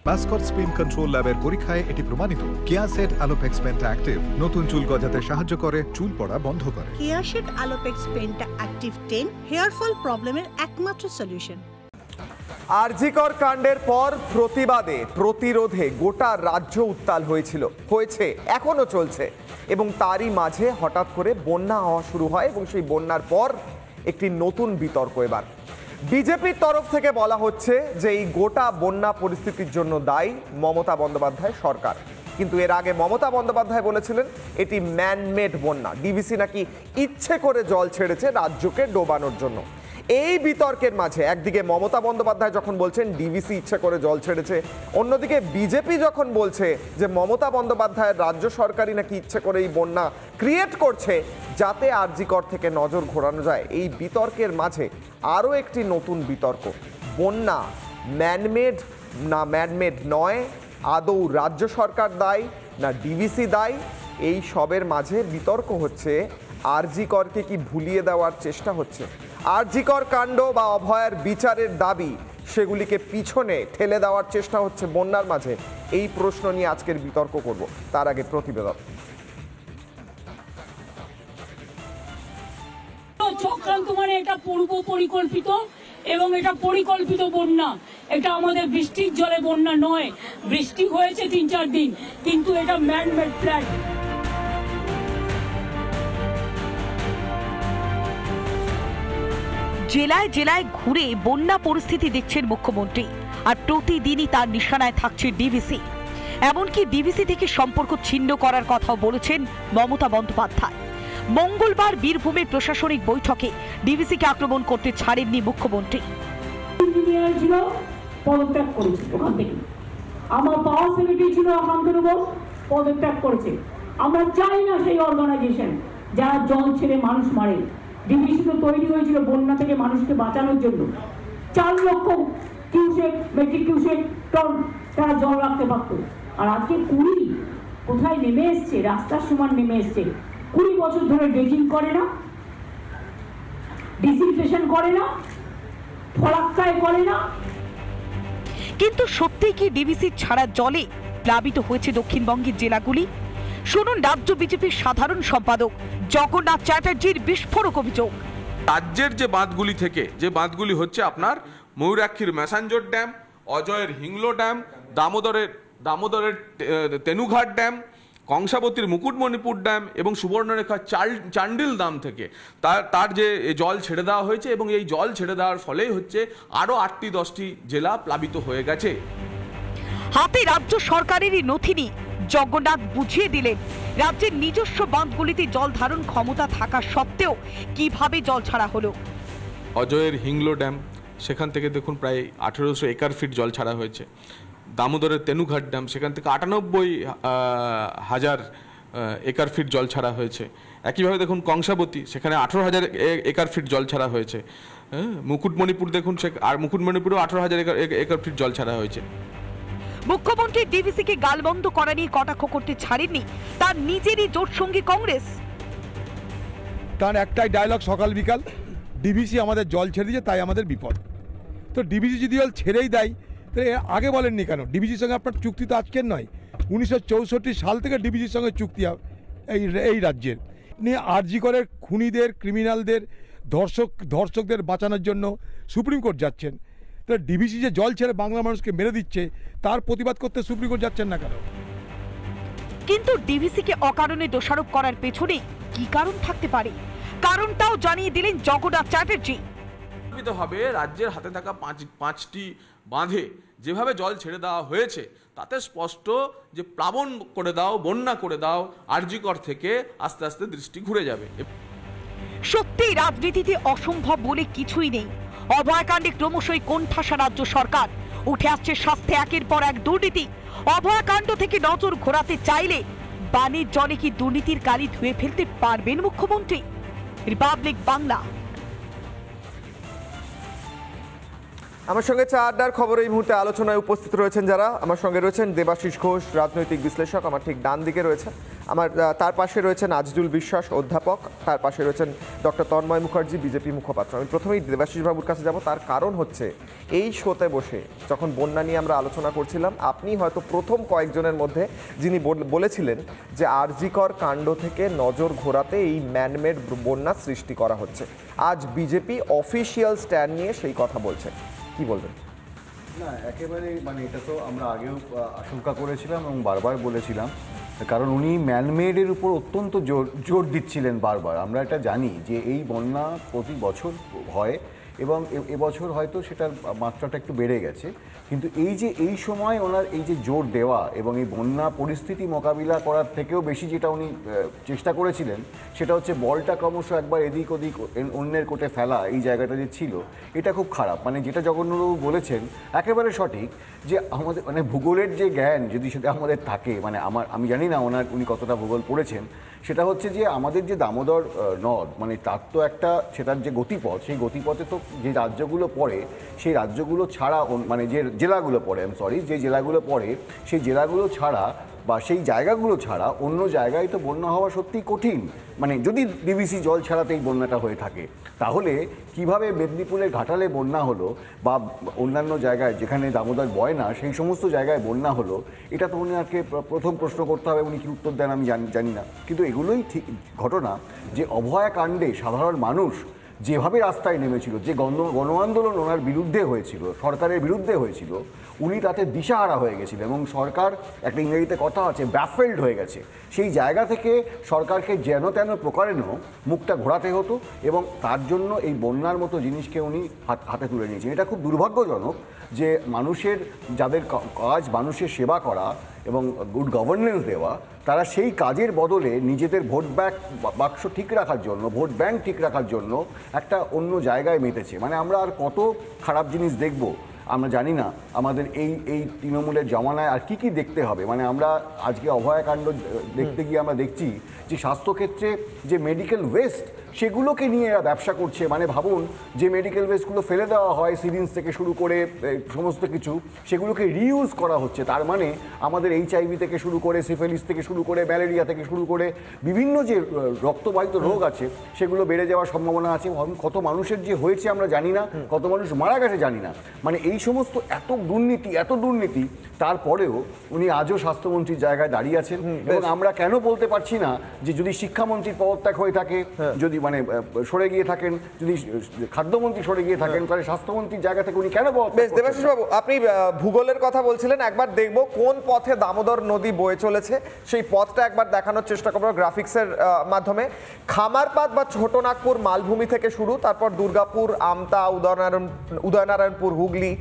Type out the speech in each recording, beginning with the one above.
Mascot spin control ল্যাবের পরীক্ষায় এটি প্রমাণিত। কেয়াসেট আলোপেক্স পেন্টা অ্যাক্টিভ নতুন চুল গজাতে সাহায্য করে, চুল পড়া বন্ধ করে। Keya Seth Alopex Penta Active 10 hair fall প্রবলেমের একমাত্র সলিউশন। আরজিকর কাণ্ডের পর প্রতিবাদে প্রতিরোধে গোটা রাজ্য উত্তাল হয়েছে এখনো চলছে এবং তারই মাঝে হঠাৎ করে বন্যা হওয়া শুরু হয় এবং সেই বন্যার পর একটি নতুন বিতর্ক। এবার বিজেপির তরফ থেকে বলা হচ্ছে যে এই গোটা বন্যা পরিস্থিতির জন্য দায়ী মমতা বন্দ্যোপাধ্যায় সরকার, কিন্তু এর আগে মমতা বন্দ্যোপাধ্যায় বলেছিলেন এটি ম্যানমেড বন্যা, ডিভিসি নাকি ইচ্ছে করে জল ছেড়েছে রাজ্যকে ডোবানোর জন্য। এই বিতর্কের মাঝে একদিকে মমতা বন্দ্যোপাধ্যায় যখন বলছেন ডিভিসি ইচ্ছে করে জল ছেড়েছে, অন্যদিকে বিজেপি যখন বলছে যে মমতা বন্দ্যোপাধ্যায়ের রাজ্য সরকারই নাকি ইচ্ছে করে এই বন্যা ক্রিয়েট করছে যাতে আরজিকর থেকে নজর ঘোরানো যায়। এই বিতর্কের মাঝে আরও একটি নতুন বিতর্ক, বন্যা ম্যানমেড না ম্যানমেড নয়, আদৌ রাজ্য সরকার দায়ী না ডিভিসি দায়ী, এই সবের মাঝে বিতর্ক হচ্ছে। আরজিকরকে কি ভুলিয়ে দেওয়ার চেষ্টা হচ্ছে? আরজিকর কাণ্ড বা অভয়ার বিচারের দাবি সেগুলিকে পিছনে ঠেলে দেওয়ার চেষ্টা হচ্ছে বন্যার মাঝে? এই প্রশ্ন নিয়ে আজকের বিতর্ক করব। তার আগে প্রতিবেদন। চক্রান্ত মানে এটা পূর্ব পরিকল্পিত এবং এটা পরিকল্পিত বন্যা। এটা আমাদের বৃষ্টির জলে বন্যা নয়, বৃষ্টি হয়েছে ৩-৪ দিন, কিন্তু এটা ম্যানমেড প্ল্যান। জেলায় জেলায় ঘুরে বন্যা পরিস্থিতি দেখছেন মুখ্যমন্ত্রী, আর প্রতিদিনই তার নিশানায় থাকছে ডিভিসি। এমনকি ডিভিসি থেকে সম্পর্ক ছিন্ন করার কথাও বলেছেন মমতা বন্দ্যোপাধ্যায়। মঙ্গলবার বীরভূমের প্রশাসনিক বৈঠকে ডিভিসিকে আক্রমণ করতে ছাড়েননি মুখ্যমন্ত্রী। ইঞ্জিনিয়ার ছিল, পদত্যাগ করেছে ওখান থেকে। আমার পাওয়ার সেক্রেটারি ছিল শান্তনু বোস, পদত্যাগ করেছে। আমরা চাই না সেই অর্গানাইজেশন যারা জল ছেড়ে মানুষ মারে। ডিভিসি তো তৈরি হয়েছিল বন্যা থেকে মানুষকে বাঁচানোর জন্য। 4 লক্ষ কিউসেক মেট্রিক কিউসেক টন তারা জল রাখতে পারত, আর আজকে 20 কোথায় নেমে এসছে, রাস্তার সমান নেমে এসছে। 20 বছর ধরে ড্রেজিং করে না, ডিসইনফেকশন করে না, ফলাক্কায় করে না। কিন্তু সত্যিই কি ডিভিসি ছাড়া জলে প্লাবিত হয়েছে দক্ষিণবঙ্গের জেলাগুলি? শুনুন রাজ্য বিজেপির সাধারণ সম্পাদক জগন্নাথ চ্যাটার্জির বিস্ফোরক অভিযোগ। রাজ্যের যে বাঁধগুলি থেকে যে বাঁধগুলি হচ্ছে আপনার ময়ূরাক্ষীর ম্যাসাঞ্জর ড্যাম, অজয়ের হিংলো ড্যাম, দামোদরের তেনুঘাট ড্যাম, কংসাবতীর মুকুটমণিপুর ড্যাম এবং সুবর্ণরেখা চান্ডিল ড্যাম থেকে তার যে জল ছেড়ে দেওয়া হয়েছে এবং এই জল ছেড়ে দেওয়ার ফলেই হচ্ছে আরও 8টি-10টি জেলা প্লাবিত হয়ে গেছে। হাতে রাজ্য সরকারেরই নথি নিয়ে জগন্নাথ বুঝিয়ে দিলেন রাজ্যের নিজস্ব বাঁধগুলিতে জল ধারণ ক্ষমতা থাকা সত্ত্বেও কিভাবে জল ছাড়া হলো। অজয়ের হিংলো ড্যাম, সেখান থেকে দেখুন প্রায় 1800 একর ফিট জল ছাড়া হয়েছে। দামোদরের তেনুঘাট ড্যাম, সেখান থেকে 98,000 একর ফিট জল ছাড়া হয়েছে। একইভাবে দেখুন কংসাবতী, সেখানে 18,000 একর ফিট জল ছাড়া হয়েছে। মুকুটমণিপুর দেখুন, আর মুকুটমণিপুরেও 18,000 একর ফিট জল ছাড়া হয়েছে। মুখ্যমন্ত্রী ডিভিসিকে গালবন্ধ করা নিয়ে কটাক্ষ করতে ছাড়েননি তার নিজেরই জোটসঙ্গী কংগ্রেস। তার একটাই ডায়লগ সকাল বিকাল, ডিভিসি আমাদের জল ছেড়ে দিয়েছে তাই আমাদের বিপদ। তো ডিভিসি যদি জল ছেড়েই দেয় তাহলে আগে বলেননি কেন? ডিভিসির সঙ্গে আপনার চুক্তি তো আজকের নয়, 1964 সাল থেকে ডিভিসির সঙ্গে চুক্তি এই রাজ্যের নিয়ে। আরজিকরের খুনিদের, ক্রিমিনালদের, ধর্ষকদের বাঁচানোর জন্য সুপ্রিম কোর্ট যাচ্ছেন। তাহলে ডিভিসি যে জল ছেড়ে বাংলা মানুষকে মেরে দিচ্ছে তার প্রতিবাদ করতে সুপ্রিম কোর্ট যাচ্ছেন না কেন? কিন্তু ডিভিসিকে অকারণে দোষারোপ করার পেছনে কি কারণ থাকতে পারে, কারণটাও জানিয়ে দিলেন জগন্নাথ চ্যাটার্জি। হবে রাজ্যের হাতে থাকা 5টি বাঁধে যেভাবে জল ছেড়ে দেওয়া হয়েছে তাতে স্পষ্ট যে প্লাবন করে দাও, বন্যা করে দাও, আরজিকর থেকে আস্তে আস্তে দৃষ্টি ঘুরে যাবে। সত্যি রাজনীতিতে অসম্ভব বলে কিছুই নেই। অভয়াকাণ্ডে ক্রমশই কোণঠাসা রাজ্য সরকার, উঠে আসছে স্বাস্থ্যে একের পর এক দুর্নীতি। অভয়াকাণ্ড থেকে নজর ঘোরাতে চাইলে বানের জলে কি দুর্নীতির কালি ধুয়ে ফেলতে পারবেন মুখ্যমন্ত্রী? রিপাবলিক বাংলা। আমার সঙ্গে চা আড্ডার খবর এই মুহূর্তে আলোচনায় উপস্থিত রয়েছেন যারা। আমার সঙ্গে রয়েছেন দেবাশিস ঘোষ, রাজনৈতিক বিশ্লেষক, আমার ঠিক ডান দিকে রয়েছেন। তার পাশে রয়েছেন আজিজুল বিশ্বাস, অধ্যাপক। তার পাশে রয়েছেন ডক্টর তন্ময় মুখার্জি, বিজেপি মুখপাত্র। আমি প্রথমেই দেবাশিস বাবুর কাছে যাব। তার কারণ হচ্ছে এই শোতে বসে যখন বন্যা নিয়ে আমরা আলোচনা করছিলাম, আপনি হয়তো প্রথম কয়েকজনের মধ্যে যিনি বলেছিলেন যে আরজিকর কাণ্ড থেকে নজর ঘোরাতে এই ম্যানমেড বন্যা সৃষ্টি করা হচ্ছে। আজ বিজেপি অফিসিয়াল স্ট্যান্ড নিয়ে সেই কথা বলছে, কি বলবেন? না, একেবারে এটা তো আমরা আগেও আশঙ্কা করেছিলাম এবং বারবার বলেছিলাম, কারণ উনি ম্যানমেডের উপর অত্যন্ত জোর দিচ্ছিলেন বারবার। আমরা এটা জানি যে এই বন্যা প্রতি বছর হয় এবং এবছর হয়তো সেটার মাত্রাটা একটু বেড়ে গেছে, কিন্তু এই সময় ওনার এই যে জোর দেওয়া এবং এই বন্যা পরিস্থিতি মোকাবিলা করার থেকেও বেশি যেটা উনি চেষ্টা করেছিলেন সেটা হচ্ছে বলটা ক্রমশ একবার এদিক ওদিক অন্যের কোটে ফেলা। এই জায়গাটা যে ছিল এটা খুব খারাপ। যেটা জগন্নাথবাবু বলেছেন একেবারে সঠিক, যে আমাদের ভূগোলের যে জ্ঞান যদি সেটা আমাদের থাকে, আমি জানি না উনি কতটা ভূগোল পড়েছেন, সেটা হচ্ছে যে আমাদের যে দামোদর নদ তার তো সেটার যে গতিপথ, সেই গতিপথে তো যে রাজ্যগুলো পড়ে সেই রাজ্যগুলো ছাড়া যে জেলাগুলো পড়ে যে জেলাগুলো পড়ে সেই জেলাগুলো ছাড়া বা সেই জায়গাগুলো ছাড়া অন্য জায়গায় তো বন্যা হওয়া সত্যিই কঠিন। যদি ডিভিসি জল ছাড়াতে এই বন্যাটা হয়ে থাকে, তাহলে কিভাবে মেদিনীপুরের ঘাটালে বন্যা হলো বা অন্যান্য জায়গায় যেখানে দামোদর বয় না সেই সমস্ত জায়গায় বন্যা হলো, এটা তো উনাকে প্রথম প্রশ্ন করতে হবে। উনি কি উত্তর দেন আমি জানি না, কিন্তু এগুলোই ঠিক ঘটনা যে অভয়া কাণ্ডে সাধারণ মানুষ যেভাবে রাস্তায় নেমেছিল, যে গণ আন্দোলন ওনার বিরুদ্ধে হয়েছিল, সরকারের বিরুদ্ধে হয়েছিল, উনি তাতে দিশাহারা হয়ে গেছিল এবং সরকার, একটা ইংরেজিতে কথা আছে, ব্যাফেল্ড হয়ে গেছে। সেই জায়গা থেকে সরকারকে যেন তেন প্রকারেণ মুখটা ঘোরাতে হতো এবং তার জন্য এই বন্যার মতো জিনিসকে উনি হাতে তুলে নিয়েছেন। এটা খুব দুর্ভাগ্যজনক যে মানুষের যাদের কাজ মানুষের সেবা করা এবং গুড গভর্নেন্স দেওয়া, তারা সেই কাজের বদলে নিজেদের ভোট বাক্স ঠিক রাখার জন্য, ভোট ব্যাংক ঠিক রাখার জন্য একটা অন্য জায়গায় মেতেছে। আমরা আর কত খারাপ জিনিস দেখব আমরা জানি না। আমাদের এই তৃণমূলের জমানায় আর কি দেখতে হবে। আমরা আজকে অভয়াকাণ্ড দেখতে গিয়ে আমরা দেখছি যে স্বাস্থ্যক্ষেত্রে যে মেডিকেল ওয়েস্ট সেগুলোকে নিয়ে এরা ব্যবসা করছে। ভাবুন, যে মেডিকেল ওয়েস্টগুলো ফেলে দেওয়া হয়, সিরিঞ্জ থেকে শুরু করে সমস্ত কিছু, সেগুলোকে রিইউজ করা হচ্ছে। তার আমাদের HIV থেকে শুরু করে, সিফিলিস থেকে শুরু করে, ম্যালেরিয়া থেকে শুরু করে বিভিন্ন যে রক্তবাহিত রোগ আছে সেগুলো বেড়ে যাওয়ার সম্ভাবনা আছে। কত মানুষের যে হয়েছে আমরা জানি না, কত মানুষ মারা গেছে জানি না। এই সমস্ত এত দুর্নীতি তারপরেও উনি আজও স্বাস্থ্যমন্ত্রীর জায়গায় দাঁড়িয়ে আছেন। এবং আমরা কেন বলতে পারছি না যে যদি শিক্ষামন্ত্রীর পদত্যাগ হয়ে থাকে, যদি সরে গিয়ে থাকেন, যদি খাদ্যমন্ত্রী সরে গিয়ে থাকেন, তাহলে স্বাস্থ্যমন্ত্রীর জায়গা থেকে উনি কেন পদত্যাগ? দেবাশিস বাবু, আপনি ভূগোলের কথা বলছিলেন, একবার দেখবো কোন পথে দামোদর নদী বয়ে চলেছে, সেই পথটা একবার দেখানোর চেষ্টা করবো গ্রাফিক্সের মাধ্যমে। খামারপাদ বা ছোটনাগপুর মালভূমি থেকে শুরু, তারপর দুর্গাপুর, আমতা, উদয়নারায়ণপুর, হুগলি,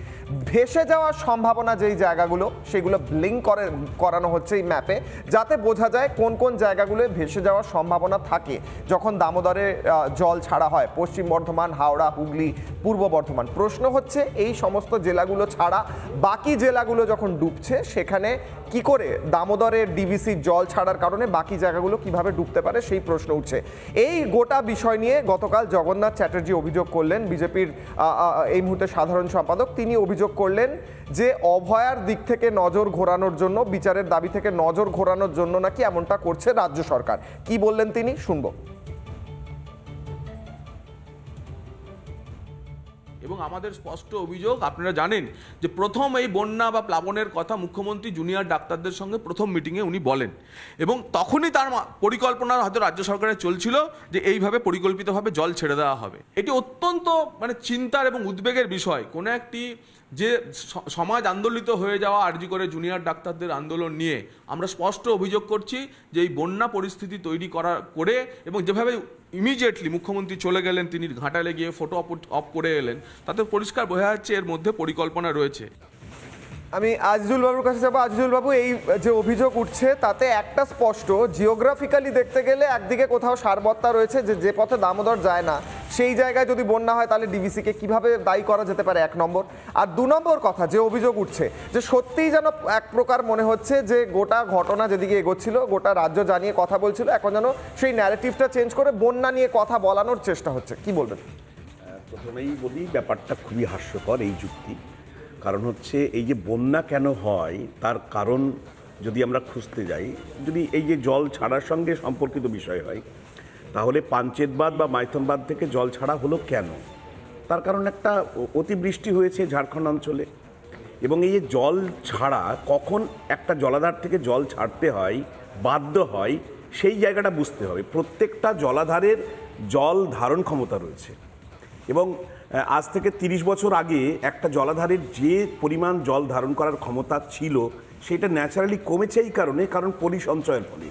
ভেসে যাওয়ার সম্ভাবনা যেই জায়গাগুলো সেগুলো ব্লিঙ্ক করানো হচ্ছে এই ম্যাপে, যাতে বোঝা যায় কোন কোন জায়গাগুলোয় ভেসে যাওয়ার সম্ভাবনা থাকে যখন দামোদরে জল ছাড়া হয়। পশ্চিম বর্ধমান, হাওড়া, হুগলি, পূর্ব বর্ধমান। প্রশ্ন হচ্ছে এই সমস্ত জেলাগুলো ছাড়া বাকি জেলাগুলো যখন ডুবছে, সেখানে কি করে দামোদরের ডিভিসির জল ছাড়ার কারণে বাকি জায়গাগুলো কিভাবে ডুবতে পারে সেই প্রশ্ন উঠছে। এই গোটা বিষয় নিয়ে গতকাল জগন্নাথ চ্যাটার্জি অভিযোগ করলেন, বিজেপির এই মুহূর্তে সাধারণ সম্পাদক। তিনি অভিযোগ করলেন যে অভয়ার দিক থেকে নজর ঘোরানোর জন্য, বিচারের দাবি থেকে নজর ঘোরানোর জন্য নাকি এমনটা করছে রাজ্য সরকার। কি বললেন তিনি, শুনবো। এবং আমাদের স্পষ্ট অভিযোগ, আপনারা জানেন যে প্রথম এই বন্যা বা প্লাবনের কথা মুখ্যমন্ত্রী জুনিয়র ডাক্তারদের সঙ্গে প্রথম মিটিংয়ে উনি বলেন এবং তখনই তার পরিকল্পনা হয়তো রাজ্য সরকারের চলছিল যে এইভাবে পরিকল্পিতভাবে জল ছেড়ে দেওয়া হবে। এটি অত্যন্ত চিন্তার এবং উদ্বেগের বিষয়। কোনো একটি যে সমাজ আন্দোলিত হয়ে যাওয়া আরজি করে জুনিয়র ডাক্তারদের আন্দোলন নিয়ে আমরা স্পষ্ট অভিযোগ করছি যে এই বন্যা পরিস্থিতি তৈরি করে এবং যেভাবে ইমিডিয়েটলি মুখ্যমন্ত্রী চলে গেলেন, তিনি ঘাটালে গিয়ে ফটো অফ করে এলেন, তাতে পরিষ্কার বোঝা যাচ্ছে এর মধ্যে পরিকল্পনা রয়েছে। আমি আজিজুল বাবুর কাছে যাবো। আজিজুল বাবু, এই যে অভিযোগ উঠছে তাতে একটা স্পষ্ট, জিওগ্রাফিক্যালি দেখতে গেলে একদিকে কোথাও সারবত্তা রয়েছে যে পথে দামোদর যায় না, সেই জায়গায় যদি বন্যা হয় তাহলে ডিভিসিকে কিভাবে দায়ী করা যেতে পারে, 1 নম্বর। আর 2 নম্বর কথা, যে অভিযোগ উঠছে যে সত্যিই যেন এক প্রকার মনে হচ্ছে যে গোটা ঘটনা যেদিকে এগোচ্ছিল, গোটা রাজ্য জানিয়ে কথা বলছিল, এখন যেন সেই ন্যারেটিভটা চেঞ্জ করে বন্যা নিয়ে কথা বলানোর চেষ্টা হচ্ছে। কি বলবেন? প্রথমেই বলি ব্যাপারটা খুবই হাস্যকর এই যুক্তি। কারণ হচ্ছে এই যে বন্যা কেন হয় তার কারণ যদি আমরা খুঁজতে যাই, যদি এই যে জল ছাড়ার সঙ্গে সম্পর্কিত বিষয় হয়, তাহলে পাঞ্চেত বাঁধ বা মাইথন বাঁধ থেকে জল ছাড়া হলো কেন? তার কারণ একটা অতিবৃষ্টি হয়েছে ঝাড়খণ্ড অঞ্চলে, এবং এই যে জল ছাড়া কখন একটা জলাধার থেকে জল ছাড়তে হয়, বাধ্য হয়, সেই জায়গাটা বুঝতে হবে। প্রত্যেকটা জলাধারের জল ধারণ ক্ষমতা রয়েছে, এবং আজ থেকে 30 বছর আগে একটা জলাধারের যে পরিমাণ জল ধারণ করার ক্ষমতা ছিল সেটা ন্যাচারালি কমেছে এই কারণ পলি সঞ্চয়ের ফলে।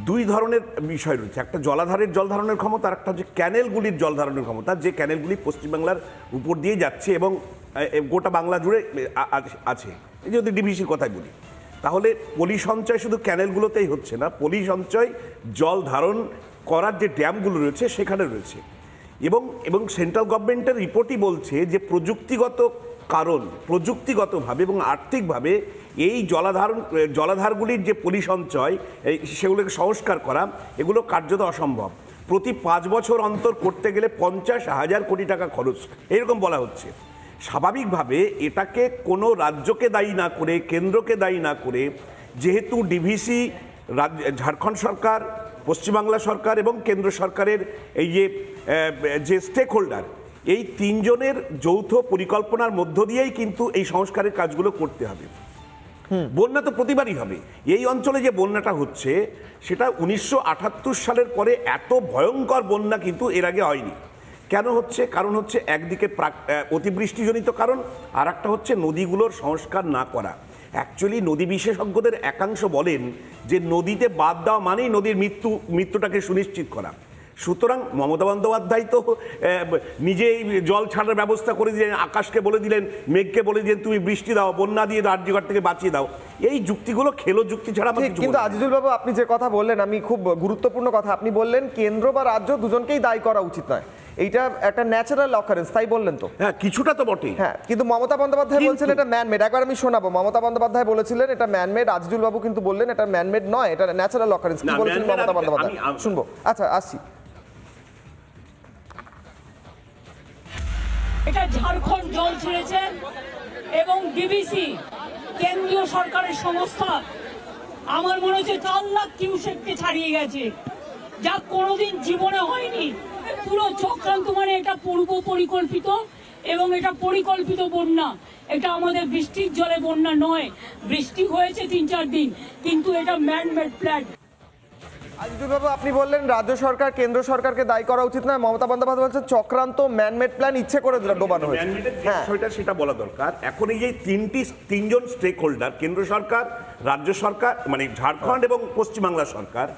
দুই ধরনের বিষয় রয়েছে, একটা জলাধারের জল ধারণের ক্ষমতা, আর একটা হচ্ছে ক্যানেলগুলির জল ধারণের ক্ষমতা, যে ক্যানেলগুলি পশ্চিমবাংলার উপর দিয়ে যাচ্ছে এবং গোটা বাংলা জুড়ে আছে। যদি ডিভিসির কথাই বলি, তাহলে পলি সঞ্চয় শুধু ক্যানেলগুলোতেই হচ্ছে না, পলি সঞ্চয় জল ধারণ করার যে ড্যামগুলো রয়েছে সেখানে রয়েছে। এবং সেন্ট্রাল গভর্নমেন্টের রিপোর্টই বলছে যে প্রযুক্তিগতভাবে এবং আর্থিকভাবে এই জলাধারগুলির যে পলি সঞ্চয় সেগুলোকে সংস্কার করা, এগুলো কার্যত অসম্ভব। প্রতি 5 বছর অন্তর করতে গেলে 50,000 কোটি টাকা খরচ, এরকম বলা হচ্ছে। স্বাভাবিকভাবে এটাকে কোনো রাজ্যকে দায়ী না করে, কেন্দ্রকে দায়ী না করে, যেহেতু ডিভিসি ঝাড়খণ্ড সরকার, পশ্চিমবাংলা সরকার এবং কেন্দ্র সরকারের এই যে স্টেক হোল্ডার, এই তিনজনের যৌথ পরিকল্পনার মধ্য দিয়েই কিন্তু এই সংস্কারের কাজগুলো করতে হবে। বন্যা তো প্রতিবারই হবে। এই অঞ্চলে যে বন্যাটা হচ্ছে সেটা 1978 সালের পরে এত ভয়ঙ্কর বন্যা কিন্তু এর আগে হয়নি। কেন হচ্ছে? কারণ হচ্ছে একদিকে অতিবৃষ্টিজনিত কারণ, আর একটা হচ্ছে নদীগুলোর সংস্কার না করা। অ্যাকচুয়ালি নদী বিশেষজ্ঞদের একাংশ বলেন যে নদীতে বাদ দেওয়া মানেই নদীর মৃত্যুটাকে সুনিশ্চিত করা। সুতরাং মমতা বন্দ্যোপাধ্যায় তো নিজেই জল ছাড়ার ব্যবস্থা করে দিলেন, আকাশকে বলে দিলেন, মেঘকে বলে দিলেন তুমি বৃষ্টি দাও, বন্যা দিয়ে রাজ্যঘাট থেকে বাঁচিয়ে দাও। এই যুক্তিগুলো খেলো যুক্তি ছাড়া। কিন্তু আজিজুল বাবু, আপনি যে কথা বললেন, আমি খুব গুরুত্বপূর্ণ কথা আপনি বললেন, কেন্দ্র বা রাজ্য দুজনকেই দায়ী করা উচিত নয়, এইটা একটা ন্যাচারাল অকারেন্স, তাই বললেন তো? হ্যাঁ, কিছুটা তো বটেই। হ্যাঁ, কিন্তু মমতা বন্দ্যোপাধ্যায় বলছেন এটা ম্যানমেড। একবার আমি শোনাবো, মমতা বন্দ্যোপাধ্যায় বলেছিলেন এটা ম্যানমেড, আজিজুল বাবু কিন্তু বললেন এটা ম্যানমেড নয়, এটা ন্যাচারাল অকারেন্স। কি বলছেন মমতা বন্দ্যোপাধ্যায় শুনবো। আচ্ছা, আসছি। এটা ঝাড়খণ্ড জল ছেড়েছেন এবং ডিবিসি কেন্দ্রীয় সরকারের সংস্থা, আমার মনে হচ্ছে 4 লাখ কিউসেককে ছাড়িয়ে গেছে, যা কোনোদিন জীবনে হয়নি। পুরো চক্রান্ত, মানে এটা পূর্ব পরিকল্পিত এবং এটা পরিকল্পিত বন্যা। এটা আমাদের বৃষ্টির জলে বন্যা নয়, বৃষ্টি হয়েছে 3-4 দিন, কিন্তু এটা ম্যানমেড প্ল্যান। আজিজুল বাবু, আপনি বললেন রাজ্য সরকার কেন্দ্র সরকারকে দায়ী করা উচিত নয়, মমতা বন্দ্যোপাধ্যায় বলছেন চক্রান্ত, ম্যানমেড প্ল্যান, ইচ্ছে করে ডোবানো হয়েছে। সেটা বলা দরকার। এখন এই যে তিনজন স্টেক হোল্ডার, কেন্দ্র সরকার, রাজ্য সরকার মানে ঝাড়খণ্ড এবং পশ্চিমবাংলা সরকার,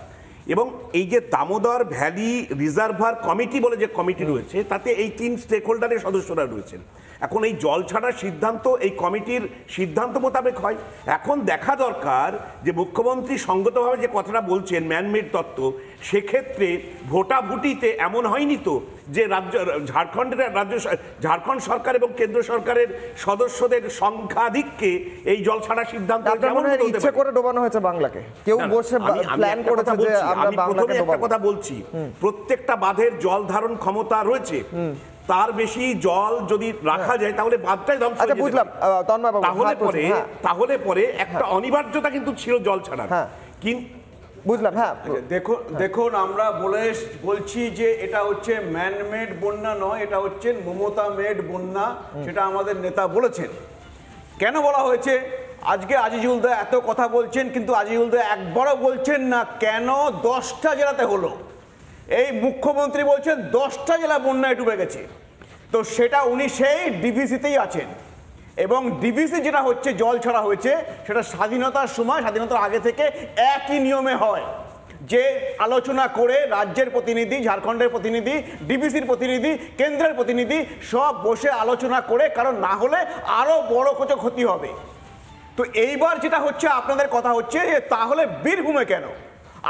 এবং এই যে দামোদর ভ্যালি রিজার্ভার কমিটি বলে যে কমিটি রয়েছে, তাতে এই 3 স্টেক হোল্ডারের সদস্যরা রয়েছেন। এখন এই জল ছাড়ার সিদ্ধান্ত এই কমিটির সিদ্ধান্ত মোতাবেক হয়। এখন দেখা দরকার যে মুখ্যমন্ত্রী সঙ্গতভাবে যে কথাটা বলছেন ম্যানমেড তত্ত্ব, সেক্ষেত্রে ভোটাভুটিতে এমন হয়নি তো যে ঝাড়খণ্ড সরকার এবং কেন্দ্র সরকারের সদস্যদের সংখ্যাধিক্যে এই জল ছাড়া সিদ্ধান্ত ইচ্ছে করে ডোবানো হয়েছে বাংলাকে? কেউ বসে প্ল্যান করেছে যে আমরা বাংলাকে ডোবাবো? একটা কথা বলছি, প্রত্যেকটা বাঁধের জল ধারণ ক্ষমতা রয়েছে, তার বেশি জল যদি রাখা যায় তাহলে বাঁধটাই ধ্বংস হয়ে যাবে। বুঝলাম, তাহলে পরে একটা অনিবার্যতা কিন্তু ছিল জল ছাড়া। বুঝলাম। হ্যাঁ, দেখুন, আমরা বলছি যে এটা হচ্ছে ম্যানমেড বন্যা নয়, এটা হচ্ছে মমতা মেড বন্যা, সেটা আমাদের নেতা বলেছেন। কেন বলা হয়েছে? আজকে আজিজুল দা এত কথা বলছেন, কিন্তু আজিজুল দা একবারও বলছেন না কেন 10টা জেলাতে হলো। এই মুখ্যমন্ত্রী বলছেন 10টা জেলা বন্যায় ডুবে গেছে, তো সেটা উনি সেই ডিভিসিতেই আছেন। এবং ডিভিসি যেটা হচ্ছে জল ছাড়া হয়েছে, সেটা স্বাধীনতার সময়, স্বাধীনতার আগে থেকে একই নিয়মে হয়, যে আলোচনা করে রাজ্যের প্রতিনিধি, ঝাড়খণ্ডের প্রতিনিধি, ডিভিসির প্রতিনিধি, কেন্দ্রের প্রতিনিধি সব বসে আলোচনা করে, কারণ না হলে আরও বড় কিছু ক্ষতি হবে। তো এইবার যেটা হচ্ছে, আপনাদের কথা হচ্ছে যে তাহলে বীরভূমে কেন,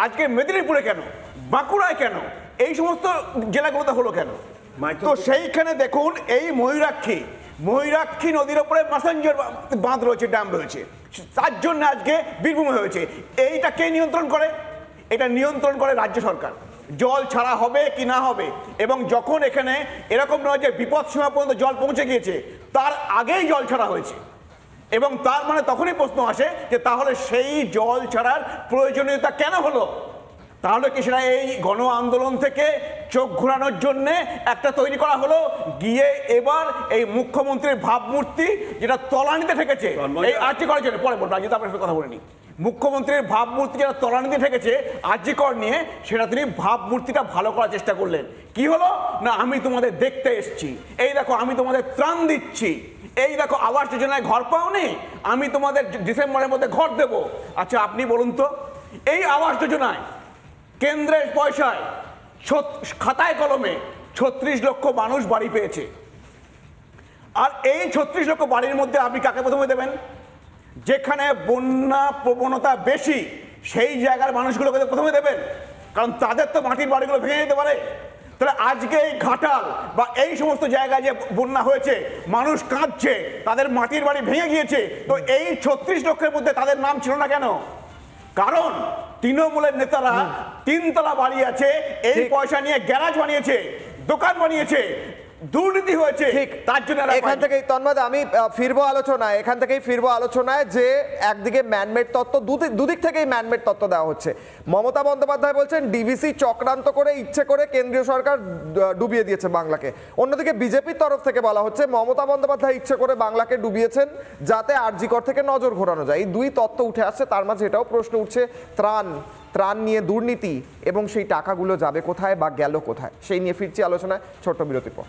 আজকে মেদিনীপুরে কেন, বাঁকুড়ায় কেন, এই সমস্ত জেলাগুলোতে হলো কেন? তো সেইখানে দেখুন, এই ময়ূরাক্ষী নদীর ওপরে ম্যাসেঞ্জার বাঁধ রয়েছে, ড্যাম রয়েছে, তার জন্য আজকে বীরভূমে হয়েছে। এইটা কে নিয়ন্ত্রণ করে? এটা নিয়ন্ত্রণ করে রাজ্য সরকার। জল ছাড়া হবে কি না হবে, এবং যখন এখানে এরকম নয় যে বিপদ সীমা পর্যন্ত জল পৌঁছে গিয়েছে, তার আগেই জল ছাড়া হয়েছে, এবং তার মানে তখনই প্রশ্ন আসে যে তাহলে সেই জল ছাড়ার প্রয়োজনীয়তা কেন হলো? তাহলে কি সেটা এই গণ আন্দোলন থেকে চোখ ঘোরানোর জন্য একটা তৈরি করা হলো, গিয়ে এবার এই মুখ্যমন্ত্রীর ভাবমূর্তি যেটা তলানিতে ঠেকেছে এই আর্জি করার জন্য, পরে বলবো, আজ তো আপনার সাথে কথা বলিনি, মুখ্যমন্ত্রীর ভাবমূর্তি যেটা তলানিতে ঠেকেছে আর্জি কর নিয়ে, সেটা তিনি ভাবমূর্তিটা ভালো করার চেষ্টা করলেন। কি হলো না, আমি তোমাদের দেখতে এসছি, এই দেখো আমি তোমাদের ত্রাণ দিচ্ছি, এই দেখো আবাস যোজনায় ঘর পাওনি, আমি তোমাদের ডিসেম্বরের মধ্যে ঘর দেব। আচ্ছা আপনি বলুন তো, এই আবাস যোজনায় কেন্দ্রের পয়সায় খাতায় কলমে 36 লক্ষ মানুষ বাড়ি পেয়েছে, আর এই 36 লক্ষ বাড়ির মধ্যে আপনি কাকে প্রথমে দেবেন? যেখানে বন্যা প্রবণতা বেশি সেই জায়গার মানুষগুলোকে প্রথমে দেবেন, কারণ তাদের তো মাটির বাড়িগুলো ভেঙে যেতে পারে। তাহলে আজকে এই ঘাটাল বা এই সমস্ত জায়গায় যে বন্যা হয়েছে, মানুষ কাঁদছে, তাদের মাটির বাড়ি ভেঙে গিয়েছে, তো এই 36 লক্ষের মধ্যে তাদের নাম ছিল না কেন? কারণ তৃণমূলের নেতারা 3 তলা বাড়ি আছে, এই পয়সা নিয়ে গ্যারাজ বানিয়েছে, দোকান বানিয়েছে, দুর্নীতি হয়েছে, ঠিক তার জন্য এখান থেকেই তন্ময় আমি ফিরবো আলোচনায় যে একদিকে ম্যানমেড তত্ত্ব, দুদিক থেকেই ম্যানমেড তত্ত্ব দেওয়া হচ্ছে। মমতা বন্দ্যোপাধ্যায় বলছেন ডিভিসি চক্রান্ত করে ইচ্ছে করে কেন্দ্রীয় সরকার ডুবিয়ে দিয়েছে বাংলাকে, অন্যদিকে বিজেপির তরফ থেকে বলা হচ্ছে মমতা বন্দ্যোপাধ্যায় ইচ্ছে করে বাংলাকে ডুবিয়েছেন যাতে আরজিকর থেকে নজর ঘোরানো যায়। এই দুই তত্ত্ব উঠে আসছে, তার মাঝে এটাও প্রশ্ন উঠছে ত্রাণ নিয়ে দুর্নীতি এবং সেই টাকাগুলো যাবে কোথায় বা গেল কোথায়, সেই নিয়ে ফিরছি আলোচনায় ছোট্ট বিরতির পর।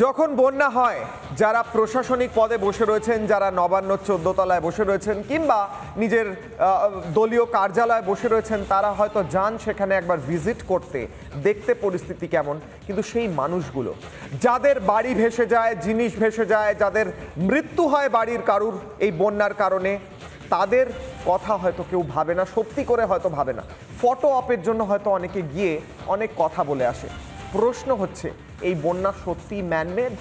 যখন বন্যা হয়, যারা প্রশাসনিক পদে বসে রয়েছেন, যারা নবান্ন 14 তলায় বসে রয়েছেন কিংবা নিজের দলীয় কার্যালয়ে বসে রয়েছেন, তারা হয়তো যান সেখানে একবার ভিজিট করতে, দেখতে পরিস্থিতি কেমন। কিন্তু সেই মানুষগুলো যাদের বাড়ি ভেসে যায়, জিনিস ভেসে যায়, যাদের মৃত্যু হয় বাড়ির কারুর এই বন্যার কারণে, তাদের কথা হয়তো কেউ ভাবে না, সত্যি করে হয়তো ভাবে না। ফটো অপের জন্য হয়তো অনেকে গিয়ে অনেক কথা বলে আসে। প্রশ্ন হচ্ছে এই বন্যা সত্যি ম্যানমেড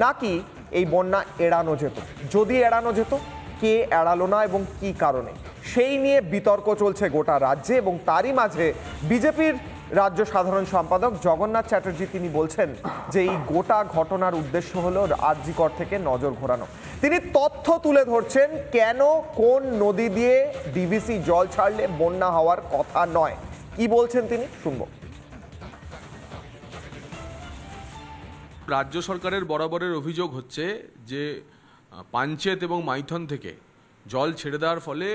নাকি এই বন্যা এড়ানো যেত? যদি এড়ানো যেত, কে এড়ালো না এবং কি কারণে, সেই নিয়ে বিতর্ক চলছে গোটা রাজ্যে। এবং তারই মাঝে বিজেপির রাজ্য সাধারণ সম্পাদক জগন্নাথ চ্যাটার্জি তিনি বলছেন যে এই গোটা ঘটনার উদ্দেশ্য হলো আরজিকর থেকে নজর ঘোরানো। তিনি তথ্য তুলে ধরছেন কেন কোন নদী দিয়ে ডিভিসি জল ছাড়লে বন্যা হওয়ার কথা নয়। কি বলছেন তিনি, শুনবো। রাজ্য সরকারের বরাবরের অভিযোগ হচ্ছে যে পাঞ্চেত এবং মাইথন থেকে জল ছেড়ে দেওয়ার ফলে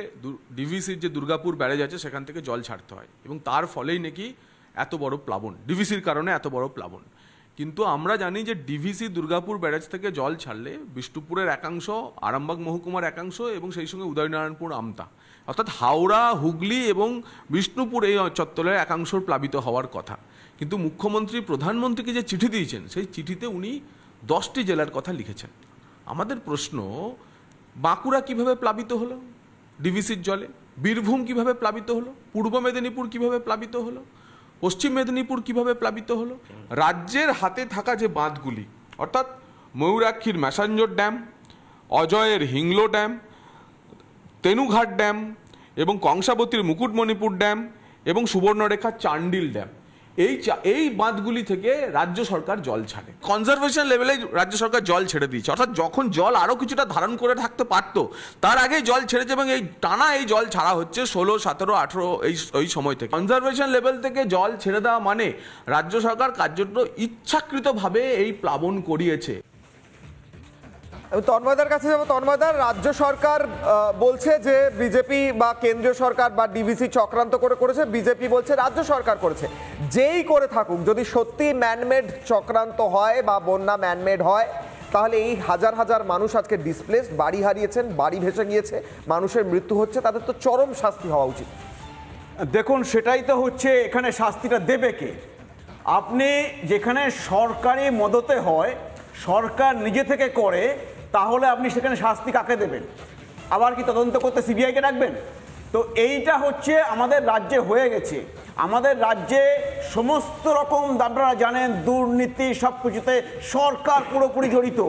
ডিভিসির যে দুর্গাপুর ব্যারেজ আছে সেখান থেকে জল ছাড়তে হয়, এবং তার ফলেই নাকি এত বড় প্লাবন, ডিভিসির কারণে এত বড় প্লাবন। কিন্তু আমরা জানি যে ডিভিসি দুর্গাপুর ব্যারেজ থেকে জল ছাড়লে বিষ্ণুপুরের একাংশ, আরামবাগ মহকুমার একাংশ এবং সেই সঙ্গে উদয়নারায়ণপুর, আমতা, অর্থাৎ হাওড়া, হুগলি এবং বিষ্ণুপুর এই চত্বরের একাংশ প্লাবিত হওয়ার কথা। কিন্তু মুখ্যমন্ত্রী প্রধানমন্ত্রীকে যে চিঠি দিয়েছেন সেই চিঠিতে উনি 10টি জেলার কথা লিখেছেন। আমাদের প্রশ্ন, বাঁকুড়া কিভাবে প্লাবিত হলো ডিভিসির জলে, বীরভূম কিভাবে প্লাবিত হলো, পূর্ব মেদিনীপুর কিভাবে প্লাবিত হলো, পশ্চিম মেদিনীপুর কিভাবে প্লাবিত হলো? রাজ্যের হাতে থাকা যে বাঁধগুলি, অর্থাৎ ময়ূরাক্ষীর ম্যাসাঞ্জর ড্যাম, অজয়ের হিংলো ড্যাম, তেনুঘাট ড্যাম এবং কংসাবতীর মুকুটমণিপুর ড্যাম এবং সুবর্ণরেখা চান্ডিল ড্যাম, এই বাঁধগুলি থেকে রাজ্য সরকার জল ছাড়ে। কনজারভেশন লেভেলে রাজ্য সরকার জল ছেড়ে দিয়েছে, অর্থাৎ যখন জল আরও কিছুটা ধারণ করে থাকতে পারতো তার আগেই জল ছেড়েছে, এবং এই টানা এই জল ছাড়া হচ্ছে 16, 17, 18 এই সময় থেকে। কনজারভেশন লেভেল থেকে জল ছেড়ে দেওয়া মানে রাজ্য সরকার কার্যত ইচ্ছাকৃতভাবে এই প্লাবন করিয়েছে। তন্ময়দার কাছে যাবো। তন্ময়দার, রাজ্য সরকার বলছে যে বিজেপি বা কেন্দ্রীয় সরকার বা ডিভিসি চক্রান্ত করেছে, বিজেপি বলছে রাজ্য সরকার করেছে। যেই করে থাকুক, যদি সত্যি ম্যানমেড চক্রান্ত হয় বা বন্যা ম্যানমেড হয়, তাহলে এই হাজার হাজার মানুষ আজকে ডিসপ্লেসড, বাড়ি হারিয়েছেন, বাড়ি ভেসে গিয়েছে, মানুষের মৃত্যু হচ্ছে, তাদের তো চরম শাস্তি হওয়া উচিত। দেখুন, সেটাই তো হচ্ছে, এখানে শাস্তিটা দেবে কে? আপনি যেখানে সরকারি মদতে হয়, সরকার নিজে থেকে করে, তাহলে আপনি সেখানে শাস্তি কাকে দেবেন? আবার কি তদন্ত করতে সিবিআইকে ডাকবেন? তো এইটা হচ্ছে আমাদের রাজ্যে হয়ে গেছে। আমাদের রাজ্যে সমস্ত রকম, আপনারা জানেন, দুর্নীতি সব কিছুতে সরকার পুরোপুরি জড়িত।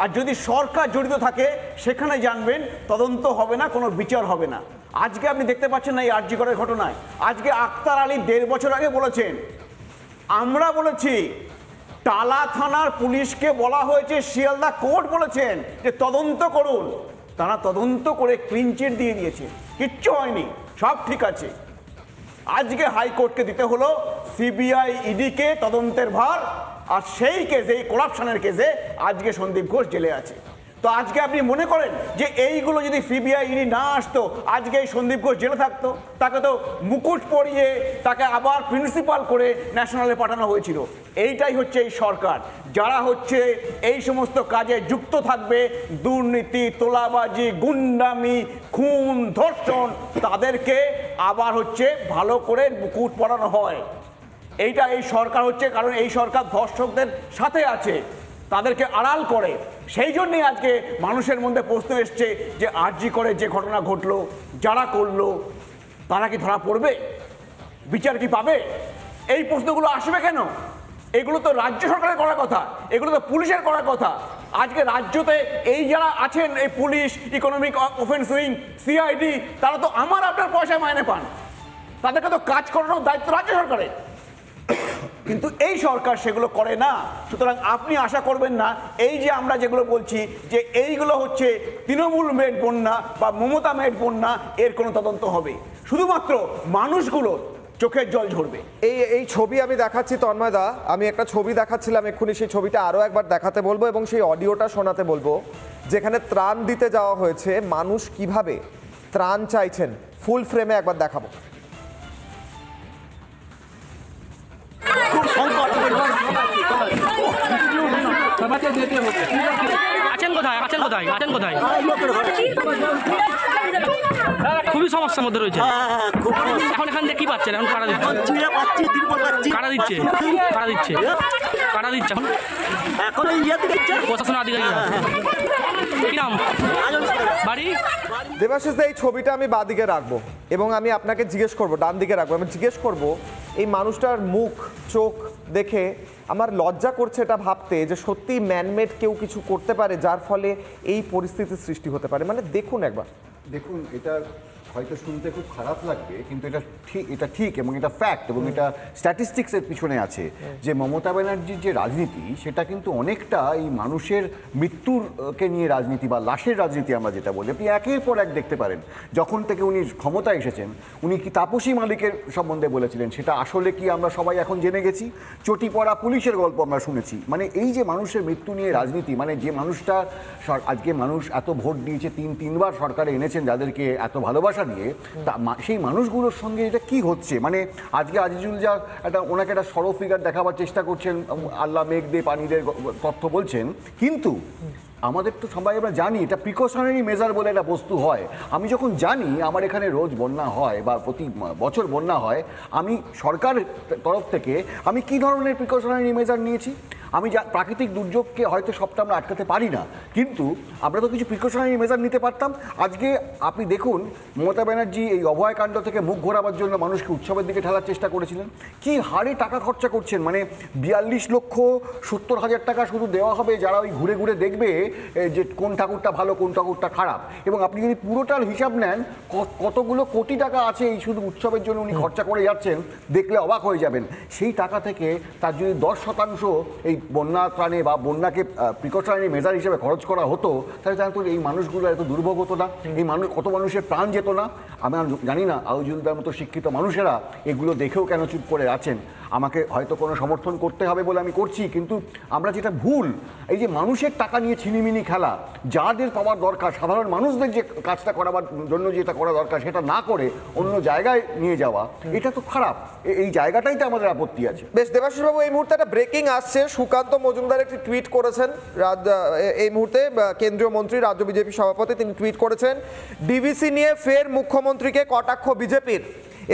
আর যদি সরকার জড়িত থাকে সেখানে জানবেন তদন্ত হবে না, কোনো বিচার হবে না। আজকে আপনি দেখতে পাচ্ছেন না এই আরজি করের ঘটনায়, আজকে আক্তার আলী 1.5 বছর আগে বলেছেন, আমরা বলেছি, টালা থানার পুলিশকে বলা হয়েছে, শিয়ালদা কোর্ট বলেছেন যে তদন্ত করুন, তারা তদন্ত করে ক্লিন চিট দিয়ে দিয়েছে, কিচ্ছু হয়নি, সব ঠিক আছে। আজকে হাইকোর্টকে দিতে হলো সিবিআই ইডিকে তদন্তের ভার, আর সেই কেসে, এই করাপশনের কেসে আজকে সন্দীপ ঘোষ জেলে আছে। তো আজকে আপনি মনে করেন যে এইগুলো যদি সিবিআই ইডি না আসতো আজকে এই সন্দীপ ঘোষ জেলে থাকতো? তাকে তো মুকুট পরিয়ে তাকে আবার প্রিন্সিপাল করে ন্যাশনালে পাঠানো হয়েছিল। এইটাই হচ্ছে এই সরকার, যারা হচ্ছে এই সমস্ত কাজে যুক্ত থাকবে, দুর্নীতি, তোলাবাজি, গুন্ডামি, খুন, ধর্ষণ, তাদেরকে আবার হচ্ছে ভালো করে মুকুট পরানো হয়। এইটা এই সরকার হচ্ছে, কারণ এই সরকার ধর্ষকদের সাথে আছে, তাদেরকে আড়াল করে। সেই জন্যই আজকে মানুষের মধ্যে প্রশ্ন এসছে যে আরজি করে যে ঘটনা ঘটলো, যারা করলো তারা কি ধরা পড়বে, বিচার কি পাবে? এই প্রশ্নগুলো আসবে কেন? এগুলো তো রাজ্য সরকারের করার কথা, এগুলো তো পুলিশের করার কথা। আজকে রাজ্যতে এই যারা আছেন, এই police, economic offence wing, CID, তারা তো আমার আপনার পয়সায় মাইনে পান, তাদেরকে তো কাজ করানোর দায়িত্ব রাজ্য সরকারের। কিন্তু এই সরকার সেগুলো করে না। সুতরাং আপনি আশা করবেন না এই যে আমরা যেগুলো বলছি যে এইগুলো হচ্ছে তৃণমূল মেড বন্যা বা মমতা মেড বন্যা, এর কোনো তদন্ত হবে, শুধুমাত্র মানুষগুলো চোখের জল ঝরবে। এই ছবি আমি দেখাচ্ছি তন্ময়দা, আমি একটা ছবি দেখাচ্ছিলাম এক্ষুনি, সেই ছবিটা আরও একবার দেখাতে বলবো এবং সেই অডিওটা শোনাতে বলবো, যেখানে ত্রাণ দিতে যাওয়া হয়েছে, মানুষ কিভাবে ত্রাণ চাইছেন ফুল ফ্রেমে একবার দেখাবো। খুবই সমস্যার মধ্যে রয়েছে এখন। এখান থেকে কি পাচ্ছেন এখন? কারা দিচ্ছে, কারা দিচ্ছে, কারা দিচ্ছে, কারা দিচ্ছে এখন? প্রশাসন আধিকারিকরা। কি নাম বাড়ি? দেবাশিস, এই ছবিটা আমি বাঁদিকে রাখবো এবং আমি আপনাকে জিজ্ঞেস করবো, ডান দিকে রাখবো, আমি জিজ্ঞেস করবো এই মানুষটার মুখ চোখ দেখে আমার লজ্জা করছে এটা ভাবতে যে সত্যি ম্যানমেড কেউ কিছু করতে পারে যার ফলে এই পরিস্থিতির সৃষ্টি হতে পারে। মানে দেখুন একবার, দেখুন, এটা হয়তো শুনতে খুব খারাপ লাগবে, কিন্তু এটা ঠিক এবং এটা ফ্যাক্ট এবং এটা স্ট্যাটিস্টিক্সের পিছনে আছে যে মমতা ব্যানার্জির যে রাজনীতি সেটা কিন্তু অনেকটা এই মানুষের মৃত্যুরকে নিয়ে রাজনীতি বা লাশের রাজনীতি আমরা যেটা বলি। আপনি একের পর এক দেখতে পারেন, যখন থেকে উনি ক্ষমতায় এসেছেন, উনি কি তাপসী মালিকের সম্বন্ধে বলেছিলেন, সেটা আসলে কি আমরা সবাই এখন জেনে গেছি। চটি পড়া পুলিশের গল্প আমরা শুনেছি। মানে এই যে মানুষের মৃত্যু নিয়ে রাজনীতি, মানে যে মানুষটা আজকে মানুষ এত ভোট দিয়েছে, তিনবার সরকারে এনেছেন যাদেরকে এত ভালোবাসা দিয়ে, সেই মানুষগুলোর সঙ্গে এটা কি হচ্ছে। মানে আজকে আজিজুল যা ওনাকে একটা সরো ফিগার দেখাবার চেষ্টা করছেন, আল্লাহ মেঘ দিয়ে পানিদের তথ্য বলছেন, কিন্তু আমাদের তো সবাই আমরা জানি এটা প্রিকশনারি মেজার বলে একটা বস্তু হয়। আমি যখন জানি আমার এখানে রোজ বন্যা হয় বা প্রতি বছর বন্যা হয়, আমি সরকারের তরফ থেকে আমি কি ধরনের প্রিকশনারি মেজার নিয়েছি। আমি প্রাকৃতিক দুর্যোগকে হয়তো সবটা আমরা আটকাতে পারি না, কিন্তু আমরা তো কিছু প্রিকশনারি মেজার নিতে পারতাম। আজকে আপনি দেখুন, মমতা ব্যানার্জি এই অভয়কাণ্ড থেকে মুখ ঘোরাবার জন্য মানুষকে উৎসবের দিকে ঠেলার চেষ্টা করেছিলেন। কি হারে টাকা খরচা করছেন, মানে 42,70,000 টাকা শুধু দেওয়া হবে যারা ওই ঘুরে ঘুরে দেখবে যে কোন ঠাকুরটা ভালো কোন ঠাকুরটা খারাপ। এবং আপনি যদি পুরোটার হিসাব নেন কতগুলো কোটি টাকা আছে এই শুধু উৎসবের জন্য উনি খরচা করে যাচ্ছেন, দেখলে অবাক হয়ে যাবেন। সেই টাকা থেকে তার যদি 10% এই বন্যা ত্রাণে বা বন্যাকে প্রিকশনারি মেজার হিসেবে খরচ করা হতো, তাহলে তো এই মানুষগুলো এত দুর্ভোগ হতো না, এই কত মানুষের প্রাণ যেত না। আমি জানি না আউজুলদার মতো শিক্ষিত মানুষেরা এগুলো দেখেও কেন চুপ করে আছেন। আমাকে হয়তো কোনো সমর্থন করতে হবে বলে আমি করছি, কিন্তু আমরা যেটা ভুল, এই যে মানুষের টাকা নিয়ে ছিনিমিনি খেলা, যাদের পাওয়ার দরকার, সাধারণ মানুষদের যে কাজটা করাবার জন্য যেটা করা দরকার সেটা না করে অন্য জায়গায় নিয়ে যাওয়া, এটা তো খারাপ। এই জায়গাটাই তো আমাদের আপত্তি আছে। বেশ, দেবাশিসবাবু, এই মুহূর্তে একটা ব্রেকিং আসছে। সুকান্ত মজুমদার একটি টুইট করেছেন, এই মুহূর্তে কেন্দ্রীয় মন্ত্রী, রাজ্য বিজেপি সভাপতি, তিনি টুইট করেছেন, ডিভিসি নিয়ে ফের মুখ্যমন্ত্রীকে কটাক্ষ বিজেপির।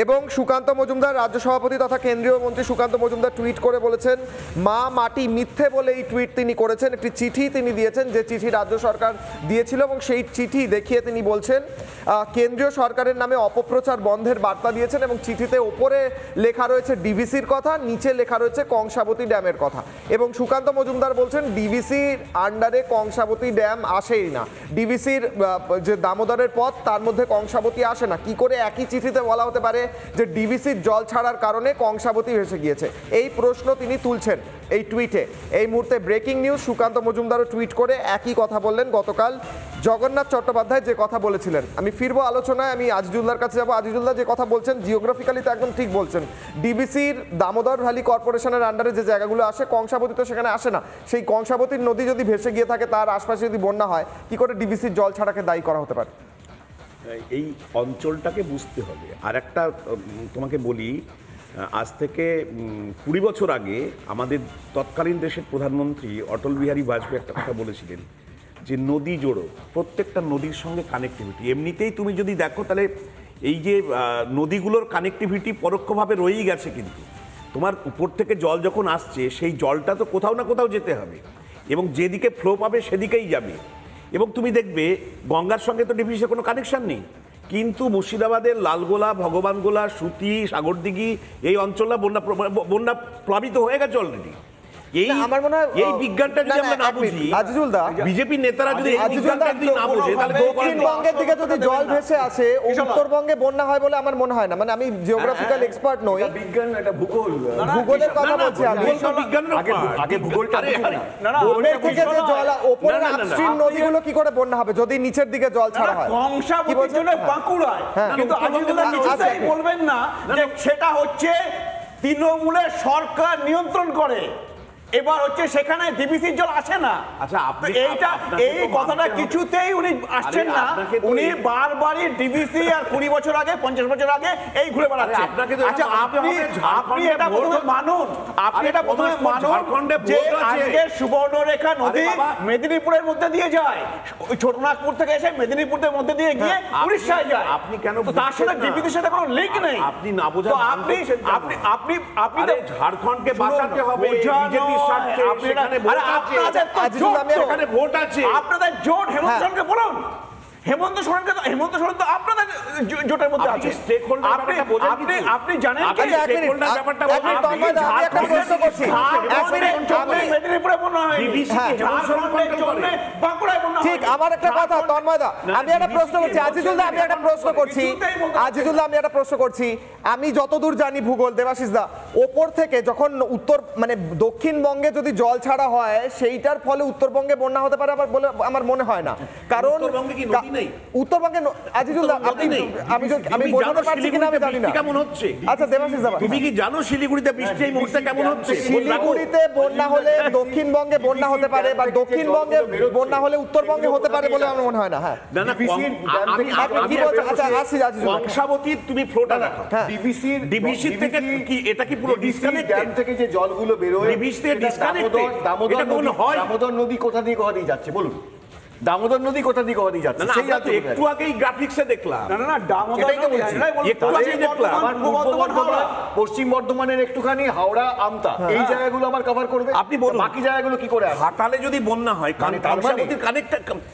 এবং সুকান্ত মজুমদার, রাজ্য সভাপতি তথা কেন্দ্রীয় মন্ত্রী সুকান্ত মজুমদার টুইট করে বলেছেন মা মাটি মিথ্যে বলে এই টুইট তিনি করেছেন। একটি চিঠি তিনি দিয়েছেন, যে চিঠি রাজ্য সরকার দিয়েছিল, এবং সেই চিঠি দেখিয়ে তিনি বলছেন কেন্দ্রীয় সরকারের নামে অপপ্রচার বন্ধের বার্তা দিয়েছেন, এবং চিঠিতে ওপরে লেখা রয়েছে ডিভিসির কথা, নিচে লেখা রয়েছে কংসাবতী ড্যামের কথা। এবং সুকান্ত মজুমদার বলছেন ডিভিসির আন্ডারে কংসাবতী ড্যাম আসেই না, ডিভিসির যে দামোদরের পথ তার মধ্যে কংসাবতী আসে না। কি করে একই চিঠিতে বলা হতে পারে যে ডিভিসির জল ছাড়ার কারণে কংসাবতী ভেসে গিয়েছে? এই প্রশ্ন তিনি তুলছেন এই টুইটে। এই মুহূর্তে ব্রেকিং নিউজ, সুকান্ত মজুমদারও টুইট করে একই কথা বললেন গতকাল জগন্নাথ চট্টোপাধ্যায় যে কথা বলেছিলেন। আমি ফিরবো আলোচনায়, আমি আজিজুল্লাহর কাছে যাবো। আজিজুল্লাহ যে কথা বলছেন জিওগ্রাফিক্যালি তো একদম ঠিক বলছেন। ডিভিসির দামোদর ভ্যালি কর্পোরেশনের আন্ডারে যে জায়গাগুলো আসে, কংসাবতী তো সেখানে আসে না। সেই কংসাবতীর নদী যদি ভেসে গিয়ে থাকে, তার আশপাশে যদি বন্যা হয়, কি করে ডিভিসির জল ছাড়াকে দায়ী করা হতে পারে? এই অঞ্চলটাকে বুঝতে হবে। আর একটা তোমাকে বলি, আজ থেকে 20 বছর আগে আমাদের তৎকালীন দেশের প্রধানমন্ত্রী অটল বিহারী বাজপেয়ী একটা কথা বলেছিলেন যে নদী জোড়ো, প্রত্যেকটা নদীর সঙ্গে কানেক্টিভিটি। এমনিতেই তুমি যদি দেখো তাহলে এই যে নদীগুলোর কানেক্টিভিটি পরোক্ষভাবে রয়েই গেছে, কিন্তু তোমার উপর থেকে জল যখন আসছে সেই জলটা তো কোথাও না কোথাও যেতে হবে, এবং যেদিকে ফ্লো পাবে সেদিকেই যাবে। এবং তুমি দেখবে গঙ্গার সঙ্গে তো ডিভিসির কোনো কানেকশন নেই, কিন্তু মুর্শিদাবাদের লালগোলা, ভগবানগোলা, সুতি, সাগরদিঘি এই অঞ্চলটা বন্যা প্লাবিত হয়ে গেছে অলরেডি। আমার মনে হয় এই বিজ্ঞানটা যদি আমরা না বুঝি, আজিজুলদা বিজেপি নেতারা যদি এই বিজ্ঞানটা না বুঝে, তাহলে দক্ষিণবঙ্গের দিকে যদি জল ভেসে আসে উত্তরবঙ্গে বন্যা হয় বলে আমার মনে হয় না। মানে আমি জিওগ্রাফিক্যাল এক্সপার্ট নই, বিজ্ঞান এটা ভূগোল, ভূগোলের কথা বলছি আমি। আগে ভূগোলটা ওপর থেকে যে জল, ওপরের আপস্ট্রিম নদীগুলো কি করে বন্যা হবে যদি নিচের দিকে জল ছাড়া হয়? কংসাবতীর জন্য বাঁকুড়ায়, কিন্তু আজিজুল্লাহ কিছুতেই বলবেন না যে সেটা হচ্ছে তৃণমূলের সরকার নিয়ন্ত্রণ করে। এবার হচ্ছে সেখানে ডিভিসির জল আসে না। আচ্ছা, এই কথাটা কিছুতেই উনি আসছেন না। উনি বারবারই ডিভিসি আর 20 বছর আগে, 50 বছর আগে এই ঘুরে বেড়াচ্ছেন। আচ্ছা, আপনি এটা প্রথমে মানুন, আপনি এটা প্রথমে মানুন যে আজকে সুবর্ণরেখা নদী মেদিনীপুরের মধ্যে দিয়ে যায়, ওই ছোটনাগপুর থেকে এসে মেদিনীপুরের মধ্যে দিয়ে গিয়ে উড়িষ্যায় যায়। আপনি কেন তার সাথে ডিভিসির সাথে কোনো লিঙ্ক নেই? আপনি না বোঝান, আপনি ঝাড়খণ্ডকে বাঁচাতে হবে, বিজেপি ভোট আছে, আপনাদের জোট হেমন্ত সোরেনকে বলুন। হেমন্ত সোরেন তো আপনাদের জোটের মধ্যে আছে। আপনি জানেন মেদিনীপুরে বন্যা হয়নি, বাঁকুড়ায় বন্যা। ঠিক, আমার একটা কথা তন্ময়দা, আমি একটা প্রশ্ন করছি আজিজুল্লাহ, আমি একটা প্রশ্ন করছি আজিজুল্লাহ, আমি একটা প্রশ্ন করছি। আমি যতদূর জানি ভূগোল, দেবাশিস দা, ওপর থেকে যখন উত্তর মানে দক্ষিণবঙ্গে যদি জল ছাড়া হয়, সেইটার ফলে উত্তরবঙ্গে বন্যা হতে পারে আবার বলে আমার মনে হয় না। কারণ উত্তরবঙ্গে আজিজুল্লাহ, আমি বোঝাতে পারছি কিনা আমি জানি না। কেমন হচ্ছে? আচ্ছা দেবাশিস দা, তুমি কি জানো শিলিগুড়িতে বৃষ্টি এই মুহূর্তে কেমন হচ্ছে? শিলিগুড়িতে বন্যা হলে দক্ষিণবঙ্গে বন্যা হতে পারে, বা দক্ষিণবঙ্গে বন্যা হলে উত্তরবঙ্গে হতে পারে বলে আমার মনে হয় না। হ্যাঁ, কংসাবতীর তুমি ফ্লোটা দেখো, ডিভিসি থেকে কি এটা কি পুরো ডিসকানেক্টেড? ড্যাম থেকে যে জলগুলো বেরোয়, ডিভিসি থেকে ডিসকানেক্টেড। দামোদর নদী কোথা দিয়ে কোথা দিয়ে যাচ্ছে বলুন? দামোদর নদী কোথা দিয়ে কোথা দিয়ে যাচ্ছে? সেই একটু আগেই গ্রাফিক্সে দেখলাম। পশ্চিম বর্ধমানের একটুখানি হাওড়া, আমতা, এই জায়গাগুলো আমার কভার করবে। আপনি বলুন বাকি জায়গাগুলো কি করে? ঘাটালে যদি বন্যা হয়,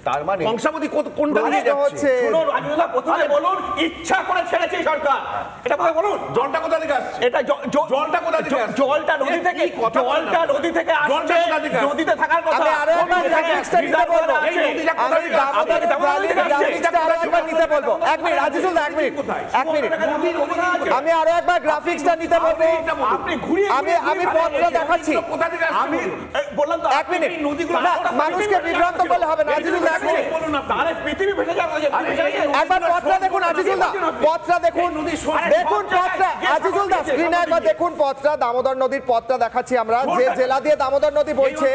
তার মানে কংসাবতী কোনটা দিয়ে যাচ্ছে? প্রথমে বলুন ইচ্ছা করে ছেড়েছে সরকার, এটা কথা বলুন। জলটা কোথা থেকে আসছে? এটা জলটা কোথা থেকে আসছে? জলটা নদী থেকে, জলটা নদী থেকে আসছে, নদীতে থাকার কথা। আমি আরো একবার গ্রাফিক্সটা নিতে বলবো, আমি আরো একবার গ্রাফিক্সটা নিতে বলবো। আমি পথটা দেখাচ্ছি। আমি বললাম তো, এক মিনিট, মানুষকে বিভ্রান্ত করলে হবে না। আজিজুল্লাহ, এক মিনিট, পৃথিবী ভেসে যাবে। একবার পথটা দেখুন আজিজুল্লাহ, পথটা দেখুন, দেখুন পথটা আজিজুল্লাহ, স্ক্রিনে একবার দেখুন পথটা, দামোদর নদীর পথটা দেখাচ্ছি আমরা, যে জেলা দিয়ে দামোদর নদী বইছে।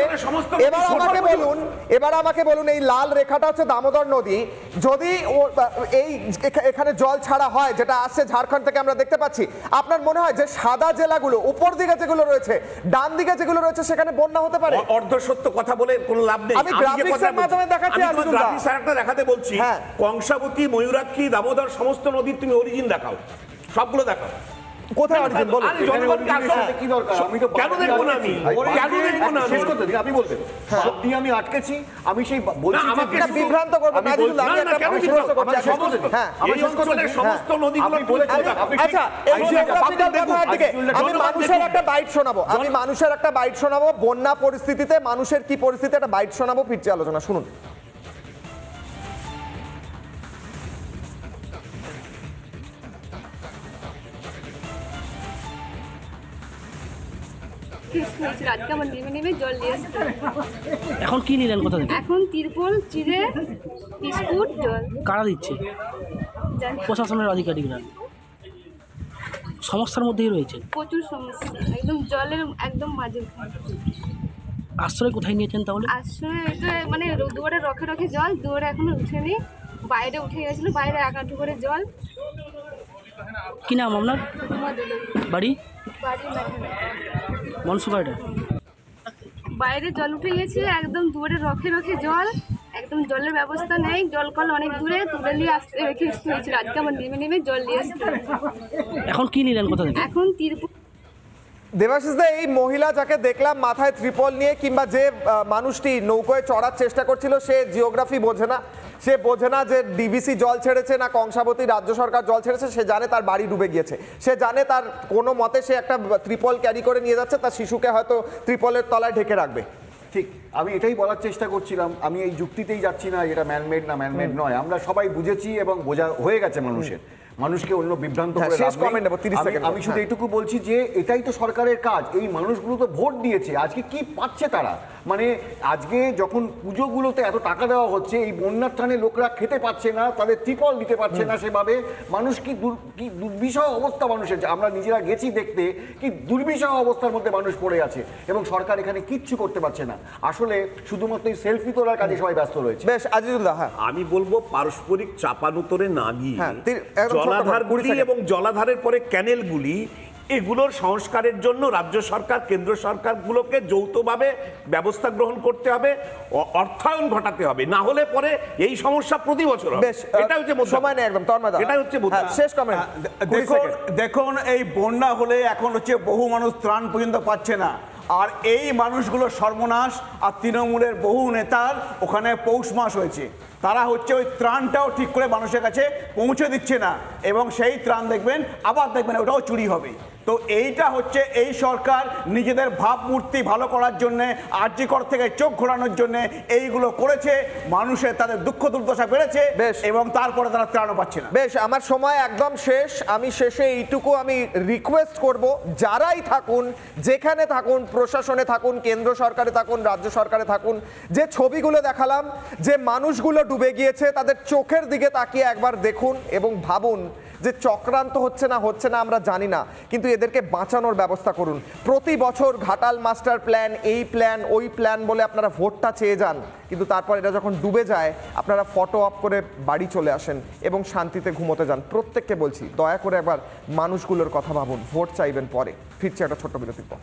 এবার আমাকে বলুন এই লাল রেখাটা হচ্ছে দামোদর নদী। যদি এই এখানে জল ছাড়া হয়, যেটা আসছে ঝাড়খণ্ড থেকে আমরা দেখতে পাচ্ছি, আপনার মনে হয় যে সাদা জেলাগুলো উপর দিকে যেগুলো রয়েছে, ডান দিকে যেগুলো রয়েছে, সেখানে বন্যা হতে পারে? অর্ধসত্য কথা বলে কোনো লাভ নেই। আমি গ্রাফিক্সের মাধ্যমে দেখাচ্ছি, দেখাতে বলছি। কংসাবতী, ময়ূরাক্ষী, দামোদর সমস্ত নদীর তুমি অরিজিন দেখাও। সবগুলো দেখাও। কোথায় অরিজিন বলুন? আরে জনগণকে আসলে কি দরকার? আমি তো কেন দেখবো না আমি? কেন দেখবো না আমি? শেষ করতে দিন, আপনি বলবেন বাদ দিয়ে আমি আটকেছি, আমি সেই বলছি না, আমাকে যে বিভ্রান্ত করবেন না, আজিজুল, আমি একটা কেন প্রশ্ন বিভ্রান্ত? করছি, আমার সমস্ত হ্যাঁ, এই অঞ্চলের সমস্ত নদীগুলো আপনি বলেছেন, আপনি ঠিক- আচ্ছা, এই জিওগ্রাফিক্যাল কথার দিকে আমি মানুষের একটা বাইট শোনাবো, বন্যা পরিস্থিতিতে মানুষের কি পরিস্থিতি, একটা বাইট শোনাবো, ফিরছি আলোচনা, শুনুন। এখন কি নিলেন কোথা থেকে? এখন তিরপল চিড়ে বিস্কুট জল কারা দিচ্ছে? প্রশাসনের আধিকারিকরা সমস্যার মধ্যেই রয়েছে। প্রচুর সমস্যা, একদম জলের একদম মাঝে। আশ্রয় কোথায় নিয়েছেন তাহলে? আশ্রয় এটা মানে দুয়ারে রখে রখে জল, দুয়ারে এখনো উঠেনি, বাইরে উঠে গেছিল, বাইরে এক হাঁটু করে জল। কি নাম আপনার? বাড়ি মনসুকাটা। বাইরে জল উঠে গেছে, একদম দুয়ারে রখে রখে জল, একদম জলের ব্যবস্থা নেই, জল কল অনেক দূরে, তুলে নিয়ে আসতে রেখে আসতে হয়েছিল। আজকে আমার নেমে নেমে জল নিয়ে আসতে। এখন কি নিলেন কোথা থেকে? এখন তিরপল। দেবাশিস দা, এই মহিলা যাকে দেখলাম মাথায় ত্রিপল নিয়ে, কিংবা যে মানুষটি নৌকোয় চড়ার চেষ্টা করছিল, সে জিওগ্রাফি বোঝে না, সে বোঝে না যে ডিভিসি জল ছেড়েছে না কংসাবতী রাজ্য সরকার জল ছেড়েছে। সে জানে তার বাড়ি ডুবে গিয়েছে, সে জানে তার কোনো মতে সে একটা ত্রিপল ক্যারি করে নিয়ে যাচ্ছে, তার শিশুকে হয়তো ত্রিপলের তলায় ঢেকে রাখবে। ঠিক, আমি এটাই বলার চেষ্টা করছিলাম, আমি এই যুক্তিতেই যাচ্ছি না এটা ম্যানমেড না ম্যানমেড নয়, আমরা সবাই বুঝেছি এবং বোঝা হয়ে গেছে মানুষের, মানুষকে অন্য বিভ্রান্ত করে লাভ নেই। আমি শুধু এইটুকু বলছি যে এটাই তো সরকারের কাজ, এই মানুষগুলো তো ভোট দিয়েছে, আজকে কি পাচ্ছে তারা? মানে আজকে যখন পুজোগুলোতে এত টাকা দেওয়া হচ্ছে, এই বন্যার টানে লোকরা খেতে পাচ্ছে না, তাদের ত্রিপল দিতে পারছে না সেভাবে, মানুষ কি দুর্বিষহ অবস্থা মানুষের, আমরা নিজেরা গেছি দেখতে, কি দুর্বিষহ অবস্থার মধ্যে মানুষ পড়ে আছে এবং সরকার এখানে কিচ্ছু করতে পারছে না। আসলে শুধুমাত্র এই সেলফি তোলার কাজে সবাই ব্যস্ত রয়েছে। বেশ আজিজুল্লাহ, হ্যাঁ, আমি বলবো পারস্পরিক চাপানুতরে না গিয়ে জলাধারগুলি এবং জলাধারের পরে ক্যানেলগুলি, এগুলোর সংস্কারের জন্য রাজ্য সরকার কেন্দ্র সরকারগুলোকে যৌথভাবে ব্যবস্থা গ্রহণ করতে হবে, অর্থায়ন ঘটাতে হবে, না হলে পরে এই সমস্যা প্রতি বছর হবে। এটা হচ্ছে সময় নেই একদম, এটা হচ্ছে শেষ কমেন্ট। দেখুন, এই বন্যা হলে এখন হচ্ছে বহু মানুষ ত্রাণ পর্যন্ত পাচ্ছে না, আর এই মানুষগুলো সর্বনাশ। আর তৃণমূলের বহু নেতার ওখানে পৌষ মাস হয়েছে, তারা হচ্ছে ওই ত্রাণটাও ঠিক করে মানুষের কাছে পৌঁছে দিচ্ছে না, এবং সেই ত্রাণ দেখবেন আবার দেখবেন ওটাও চুরি হবে। তো এইটা হচ্ছে এই সরকার নিজেদের ভাবমূর্তি ভালো করার জন্যে, আরজি কর থেকে চোখ ঘোরানোর জন্যে এইগুলো করেছে, মানুষের তাদের দুঃখ দুর্দশা বেড়েছে এবং তারপরে তারা ত্রাণও পাচ্ছে না। বেশ, আমার সময় একদম শেষ। আমি শেষে এইটুকু আমি রিকোয়েস্ট করব, যারাই থাকুন, যেখানে থাকুন, প্রশাসনে থাকুন, কেন্দ্র সরকারে থাকুন, রাজ্য সরকারে থাকুন, যে ছবিগুলো দেখালাম, যে মানুষগুলো ডুবে গিয়েছে, তাদের চোখের দিকে তাকিয়ে একবার দেখুন এবং ভাবুন যে চক্রান্ত হচ্ছে না আমরা জানি না, কিন্তু এদেরকে বাঁচানোর ব্যবস্থা করুন। প্রতি বছর ঘাটাল মাস্টার প্ল্যান, এই প্ল্যান, ওই প্ল্যান বলে আপনারা ভোটটা চেয়ে যান, কিন্তু তারপর এটা যখন ডুবে যায় আপনারা ফটো অফ করে বাড়ি চলে আসেন এবং শান্তিতে ঘুমোতে যান। প্রত্যেককে বলছি, দয়া করে একবার মানুষগুলোর কথা ভাবুন, ভোট চাইবেন পরে। ফিরছে একটা ছোট্ট বিরতির পর।